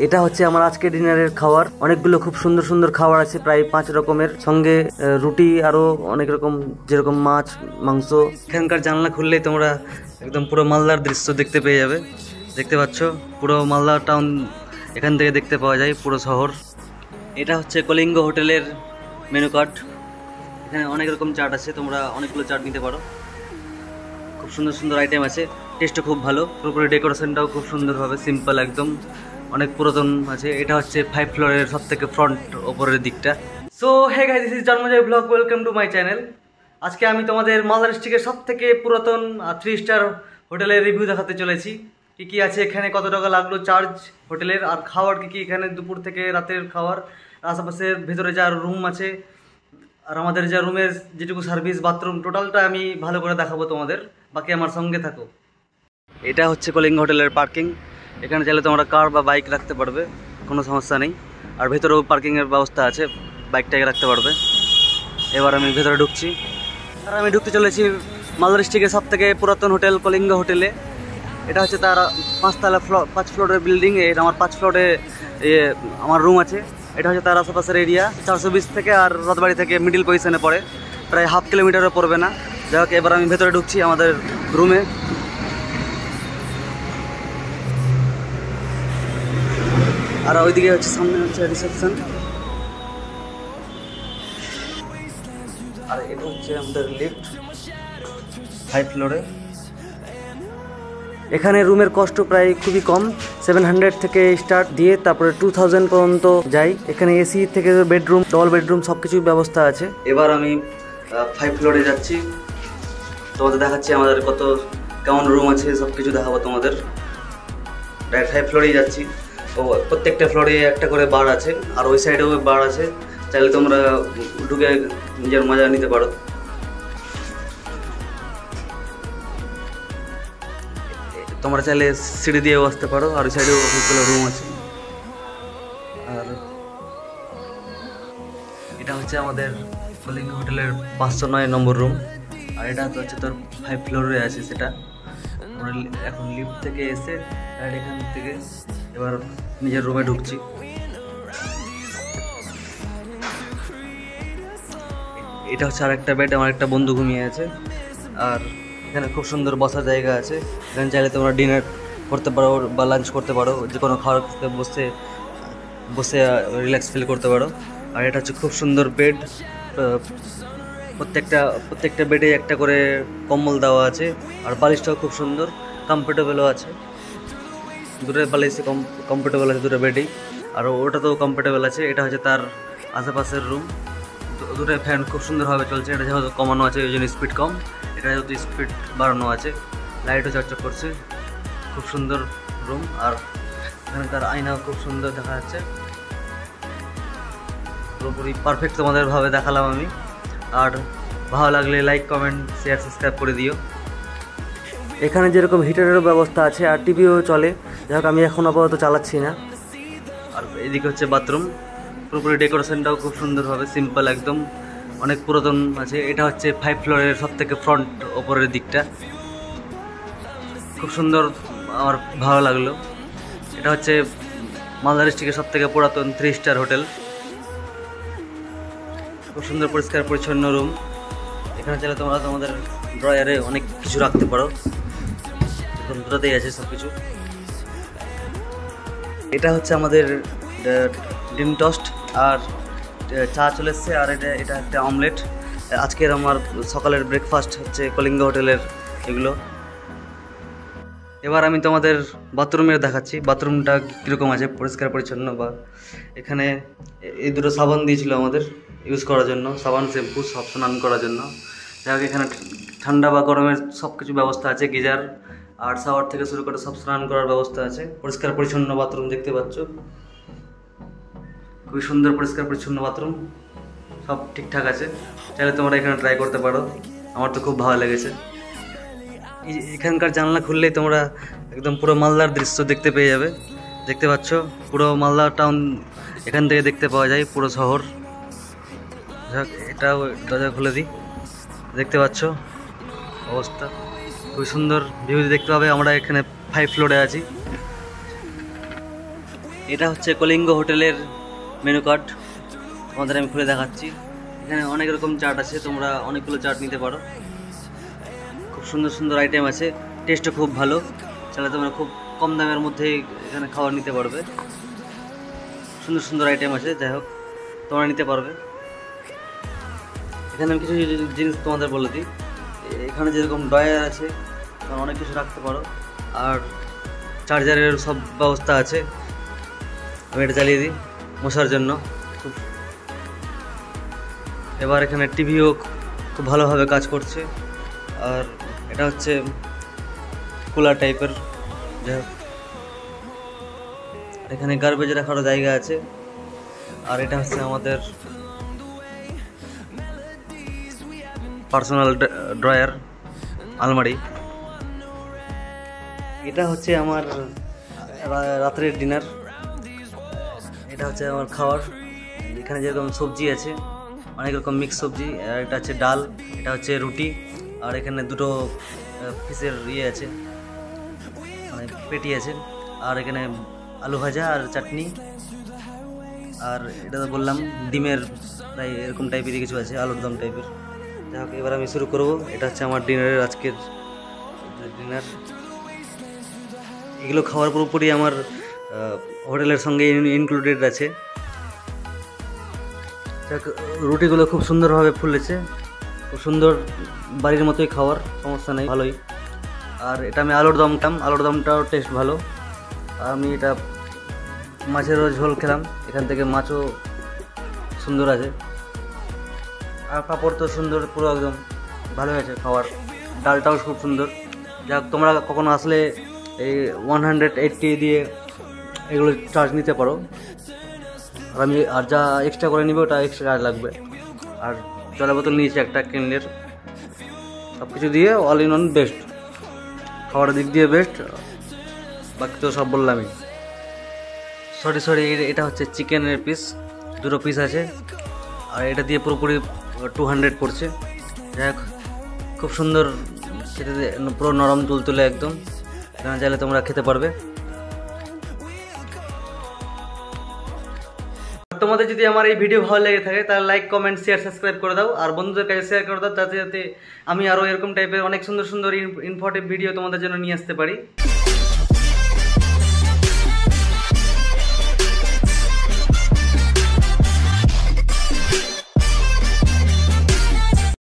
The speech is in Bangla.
এটা হচ্ছে আমার আজকে ডিনারের খাবার। অনেকগুলো খুব সুন্দর সুন্দর খাবার আছে, প্রায় 5 রকমের, সঙ্গে রুটি আরো অনেক রকম, যেরকম মাছ, মাংস। এখানকার জানলা খুললেই তোমরা একদম পুরো মালদার দৃশ্য দেখতে পেয়ে যাবে। দেখতে পাচ্ছ পুরো মালদা টাউন এখান থেকে দেখতে পাওয়া যায়, পুরো শহর। এটা হচ্ছে কলিঙ্গ হোটেলের মেনু কার্ড। এখানে অনেক রকম চাট আছে, তোমরা অনেকগুলো চাট নিতে পারো। খুব সুন্দর সুন্দর আইটেম আছে, টেস্টও খুব ভালো। পুরোপুরি ডেকোরেশনটাও খুব সুন্দরভাবে, সিম্পল একদম, অনেক পুরাতন আছে। এটা হচ্ছে 5 ফ্লোরের সব থেকে ফ্রন্ট ওপরের দিকটা। So hey guys, this is Janmajoy blog, welcome to my channel. আজকে আমি তোমাদের মালদা ডিস্ট্রিক্টের সব থেকে পুরাতন 3 স্টার হোটেলের রিভিউ দেখাতে চলেছি। কি কি আছে এখানে, কত টাকা লাগলো চার্জ হোটেলের, আর খাবার কি কি এখানে, দুপুর থেকে রাতের খাবার, আশেপাশের ভেতরে যা রুম আছে, আর আমাদের যা রুমের যেটুকু সার্ভিস, বাথরুম, টোটালটা আমি ভালো করে দেখাবো তোমাদের। বাকি আমার সঙ্গে থাকো। এটা হচ্ছে কলিঙ্গ হোটেলের পার্কিং। এখানে চাইলে তোমরা কার বা বাইক রাখতে পারবে, কোনো সমস্যা নেই। আর ভেতরেও পার্কিংয়ের ব্যবস্থা আছে, বাইকটাকে রাখতে পারবে। এবার আমি ভেতরে ঢুকছি, আর আমি ঢুকতে চলেছি মালদা ডিস্ট্রিক্টের সব থেকে পুরাতন হোটেল কলিঙ্গ হোটেলে। এটা হচ্ছে তার 5 ফ্লোরের বিল্ডিং। এর আমার 5 ফ্লোরে আমার রুম আছে। এটা হচ্ছে তার আশেপাশের এরিয়া। 420 থেকে আর রথবাড়ি থেকে মিডিল পজিশনে পড়ে, প্রায় 1/2 কিলোমিটারও পড়বে না। যাই হোক, এবার আমি ভেতরে ঢুকছি আমাদের রুমে। আর ওইদিকে হচ্ছে, সামনে হচ্ছে রিসেপশন। আর এটা হচ্ছে আমাদের লিফট 5 ফ্লোরে। এখানে রুমের কষ্ট প্রায় খুবই কম, 700 থেকে স্টার্ট দিয়ে তারপরে 2000 পর্যন্ত যায়। এখানে এসি থেকে বেডরুম, ডবল বেডরুম, সব কিছুর ব্যবস্থা আছে। এবার আমি 5 ফ্লোরে যাচ্ছি, তোমাদের দেখাচ্ছি আমাদের কত কেমন রুম আছে, সব কিছু দেখাবো তোমাদের। ডাইরেক্ট 5 ফ্লোরেই যাচ্ছি। ও প্রত্যেকটা ফ্লোরে একটা করে বার আছে, আর ওই সাইডেও বার আছে, চাইলে তোমরা ঢুকে নিজের মজা নিতে পারো। তোমরা চাইলে সিঁড়ি দিয়েও আসতে পারো, আর ওই সাইডেও অনেকগুলো রুম আছে। আর এটা হচ্ছে আমাদের কলিঙ্গ হোটেলের 509 নম্বর রুম। আর এটা তো হচ্ছে তোর 5 ফ্লোরে আছে সেটা। আমরা এখন লিফট থেকে এসে এখান থেকে এবার নিজের রুমে ঢুকছি। এটা হচ্ছে আর একটা বেড, আমার একটা বন্ধু ঘুমিয়ে আছে। আর এখানে খুব সুন্দর বসার জায়গা আছে। এখানে চাইলে তোমরা ডিনার করতে পারো বা লাঞ্চ করতে পারো, যে কোনো খাবার বসে বসে রিল্যাক্স ফিল করতে পারো। আর এটা হচ্ছে খুব সুন্দর বেড। প্রত্যেকটা বেডে একটা করে কম্বল দেওয়া আছে, আর বালিশটাও খুব সুন্দর, কমফোর্টেবলও আছে। দুটো বালিশে কমফোর্টেবল আছে দুটো বেডেই, আর ওটাতেও কমফোর্টেবল আছে। এটা হচ্ছে তার আশেপাশের রুম। দুটো ফ্যান খুব সুন্দরভাবে চলছে। এটা যেহেতু কমানো আছে ওই জন্য স্পিড কম, এটা যেহেতু স্পিড বাড়ানো আছে। লাইটও চকচক করছে, খুব সুন্দর রুম। আর এখানকার আয়নাও খুব সুন্দর দেখা যাচ্ছে। পুরোপুরি পারফেক্ট তোমাদের ভাবে দেখালাম আমি। আর ভালো লাগলে লাইক, কমেন্ট, শেয়ার, সাবস্ক্রাইব করে দিও। এখানে যেরকম হিটারেরও ব্যবস্থা আছে, আর টিভিও চলে। যাই হোক, আমি এখন আপাতত চালাচ্ছি না। আর এদিকে হচ্ছে বাথরুম। পুরোপুরি ডেকোরেশনটাও খুব সুন্দরভাবে, সিম্পল একদম, অনেক পুরাতন আছে। এটা হচ্ছে 5 ফ্লোরের সব থেকে ফ্রন্ট ওপরের দিকটা। খুব সুন্দর, আমার ভালো লাগলো। এটা হচ্ছে মালদা ডিস্ট্রিক্টের সব থেকে পুরাতন 3 স্টার হোটেল। খুব সুন্দর পরিষ্কার পরিচ্ছন্ন রুম। এখানে চাইলে তোমরা তোমাদের ড্রয়ারে অনেক কিছু রাখতে পারো, দুটাতেই আছে সব কিছু। এটা হচ্ছে আমাদের ডিম টোস্ট, আর চা চলে এসছে, আর এটা একটা অমলেট। আজকের আমার সকালের ব্রেকফাস্ট হচ্ছে কলিঙ্গ হোটেলের এগুলো। এবার আমি তোমাদের বাথরুমের দেখাচ্ছি, বাথরুমটা কীরকম আছে, পরিষ্কার পরিচ্ছন্ন। বা এখানে এই দুটো সাবান দিয়েছিল আমাদের ইউজ করার জন্য, সাবান, শ্যাম্পু, সব স্নান করার জন্য। যাই হোক, এখানে ঠান্ডা বা গরমের সব কিছু ব্যবস্থা আছে, গিজার আর শাওয়ার থেকে শুরু করে সব স্নান করার ব্যবস্থা আছে। পরিষ্কার পরিচ্ছন্ন বাথরুম দেখতে পাচ্ছ, খুবই সুন্দর পরিষ্কার পরিচ্ছন্ন বাথরুম, সব ঠিকঠাক আছে। চাইলে তোমরা এখানে ট্রাই করতে পারো, আমার তো খুব ভালো লেগেছে। এখানকার জানলা খুললেই তোমরা একদম পুরো মালদার দৃশ্য দেখতে পেয়ে যাবে। দেখতে পাচ্ছ পুরো মালদা টাউন এখান থেকে দেখতে পাওয়া যায়, পুরো শহর। এটাও দরজা খুলে দিই, দেখতে পাচ্ছ অবস্থা, খুবই সুন্দর ভিউ দেখতে পাবে। আমরা এখানে 5 ফ্লোরে আছি। এটা হচ্ছে কলিঙ্গ হোটেলের মেনু কার্ড, তোমাদের আমি খুলে দেখাচ্ছি। এখানে অনেক রকম চাট আছে, তোমরা অনেকগুলো চাট নিতে পারো। খুব সুন্দর সুন্দর আইটেম আছে, টেস্টও খুব ভালো। তাহলে তোমরা খুব কম দামের মধ্যে এখানে খাবার নিতে পারবে। সুন্দর সুন্দর আইটেম আছে, যাই হোক তোমরা নিতে পারবে। এখানে আমি কিছু জিনিস তোমাদের বলে দিই। এখানে যেরকম ড্রয়ার আছে, তোমরা অনেক কিছু রাখতে পারো, আর চার্জারের সব ব্যবস্থা আছে। আমি এটা চালিয়ে দিই মশার জন্য। এবার এখানে টিভিও খুব ভালোভাবে কাজ করছে, আর এটা হচ্ছে কুলার টাইপের। যাই হোক, এখানে গার্বেজ রাখারও জায়গা আছে। আর এটা হচ্ছে আমাদের পার্সোনাল ড্রয়ার, আলমারি। এটা হচ্ছে আমার রাত্রের ডিনার, এটা হচ্ছে আমার খাবার। এখানে যেরকম সবজি আছে, অনেক রকম মিক্স সবজি, আর এটা হচ্ছে ডাল, এটা হচ্ছে রুটি, আর এখানে দুটো ফিশের আছে, মানে পেটি আছে, আর এখানে আলু ভাজা আর চাটনি। আর এটা তো বললাম ডিমের প্রায় এরকম টাইপেরই কিছু আছে, আলুর দম টাইপের। যাই হোক, এবার আমি শুরু করবো। এটা হচ্ছে আমার ডিনারের আজকের ডিনার। এগুলো খাওয়ার পুরোপুরি আমার হোটেলের সঙ্গে ইনক্লুডেড আছে। রুটিগুলো খুব সুন্দরভাবে ফুলেছে, খুব সুন্দর, বাড়ির মতোই খাওয়ার, সমস্যা নেই, ভালোই। আর এটা আমি আলুর দমটাও টেস্ট ভালো। আর আমি এটা মাছেরও ঝোল খেলাম, এখান থেকে মাছও সুন্দর আছে, আর পাঁপড় তো সুন্দর, পুরো একদম ভালো হয়েছে খাওয়ার। ডালটাও খুব সুন্দর। যাক, তোমরা কখনো আসলে এই 180 দিয়ে এগুলো চার্জ নিতে পারো। আর আমি আর যা এক্সট্রা করে নিবে ওটা এক্সট্রা চার্জ লাগবে। আর জলের বোতল নিয়েছি একটা কিনলের, সব কিছু দিয়ে অল ইন ওয়ান বেস্ট, খাওয়ার দিক দিয়ে বেস্ট। বাকি তো সব বললামই। সরি, এটা হচ্ছে চিকেনের পিস, দুটো পিস আছে, আর এটা দিয়ে পুরোপুরি 200 পড়ছে। যাই হোক, খুব সুন্দর খেতে, পুরো নরম তুলতুলে একদম। এখানে চাইলে তোমরা খেতে পারবে। তোমাদের যদি আমার এই ভিডিও ভালো লেগে থাকে তাহলে লাইক, কমেন্ট, শেয়ার, সাবস্ক্রাইব করে দাও, আর বন্ধুদের কাছে শেয়ার করে দাও, যাতে আমি আরও এরকম টাইপের অনেক সুন্দর সুন্দর ইনফরমেটিভ ভিডিও তোমাদের জন্য নিয়ে আসতে পারি।